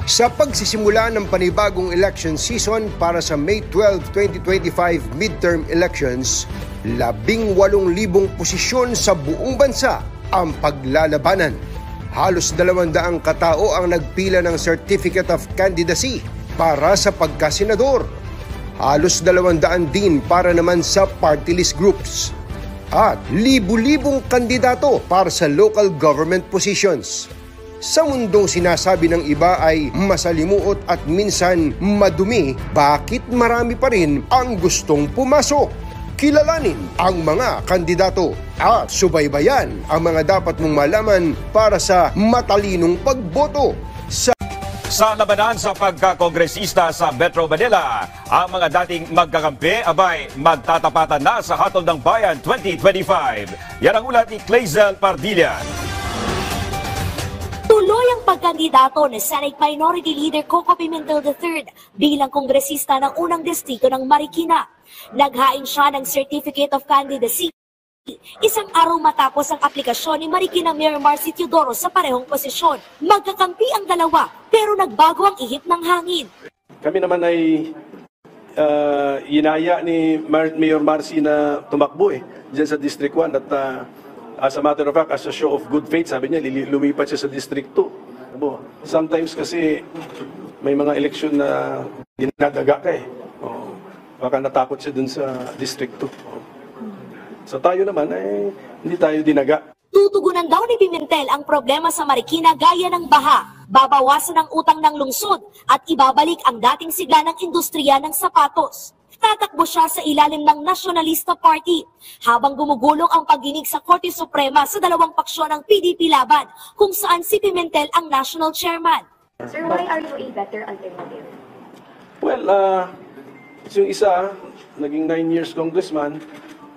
Sa pagsisimula ng panibagong election season para sa May 12, 2025 midterm elections, 18,000 posisyon sa buong bansa ang paglalabanan. Halos 200 katao ang nagpila ng Certificate of Candidacy para sa pagkasenador. Halos 200 din para naman sa party list groups. At libu-libong kandidato para sa local government positions. Sa mundong sinasabi ng iba ay masalimuot at minsan madumi, bakit marami pa rin ang gustong pumasok? Kilalanin ang mga kandidato at subaybayan ang mga dapat mong malaman para sa matalinong pagboto. Sa labanan sa pagkakongresista sa Metro Manila, ang mga dating magkakampi abay magtatapatan na sa Hatol ng Bayan 2025. Yan ang ulat ni Clazel Pardilla. Tuloy ang pagkandidato ni Senate Minority Leader Coco Pimentel III bilang kongresista ng unang distrito ng Marikina. Naghain siya ng Certificate of Candidacy. Isang araw matapos ang aplikasyon ni Marikina Mayor Marcy Teodoro sa parehong posisyon. Magkakampi ang dalawa pero nagbago ang ihip ng hangin. Kami naman ay inaya ni Mayor Marcy na tumakbo dyan sa District 1 at as a matter of fact, as a show of good faith, sabi niya, lumipat siya sa District 2. Sometimes kasi may mga eleksyon na dinadaga ka baka natakot siya dun sa District 2. So tayo naman hindi tayo dinaga. Tutugunan daw ni Pimentel ang problema sa Marikina gaya ng baha, babawasan ang utang ng lungsod at ibabalik ang dating sigla ng industriya ng sapatos. Tatakbo siya sa ilalim ng Nationalista Party habang gumugulong ang pagdinig sa Korte Suprema sa dalawang paksyon ng PDP laban kung saan si Pimentel ang national chairman. Sir, why are you a better alternative? Well, yung isa, naging 9 years congressman,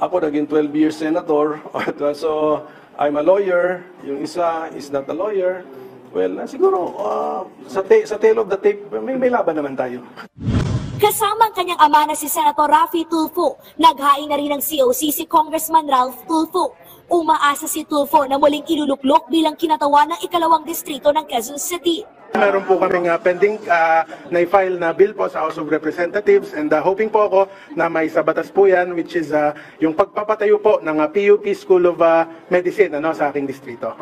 ako naging 12 years senator, so I'm a lawyer, yung isa is not a lawyer. Well, siguro sa tail of the tape, may laban naman tayo. Kasama ang kanyang ama na si Senator Raffy Tulfo, naghain na rin ng COC si Congressman Ralph Tulfo. Umaasa si Tulfo na muling iluluklok bilang kinatawan ng ikalawang distrito ng Quezon City. Meron po kaming pending na i-file na bill po sa House of Representatives and hoping po ako na may sa batas po yan which is yung pagpapatayo po ng PUP School of Medicine sa aking distrito.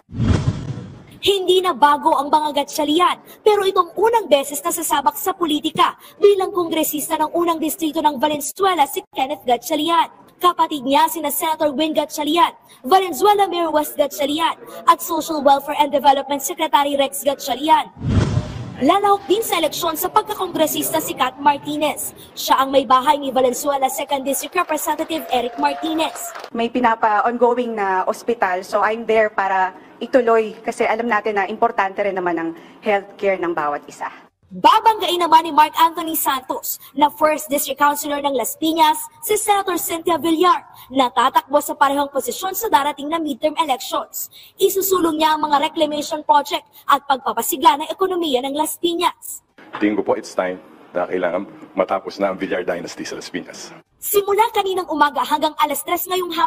Hindi na bago ang mga Gatchalian, pero itong unang beses na sasabak sa politika bilang kongresista ng unang distrito ng Valenzuela si Kenneth Gatchalian. Kapatid niya sina Senator Win Gatchalian, Valenzuela Mayor West Gatchalian at Social Welfare and Development Secretary Rex Gatchalian. Lalahok din sa eleksyon sa pagkakongresista si Kat Martinez. Siya ang may bahay ni Valenzuela 2nd District Representative Eric Martinez. May pinapa-ongoing na ospital, so I'm there para ituloy kasi alam natin na importante rin naman ang healthcare ng bawat isa. Babanggain naman ni Mark Anthony Santos na 1st District Councilor ng Las Piñas si Senator Cynthia Villar na tatakbo sa parehong posisyon sa darating na midterm elections. Isusulong niya ang mga reclamation project at pagpapasigla ng ekonomiya ng Las Piñas. Tingin ko po it's time na kailangan matapos na ang Villar Dynasty sa Las Piñas. Simula kaninang umaga hanggang alas 3 ngayong hapon,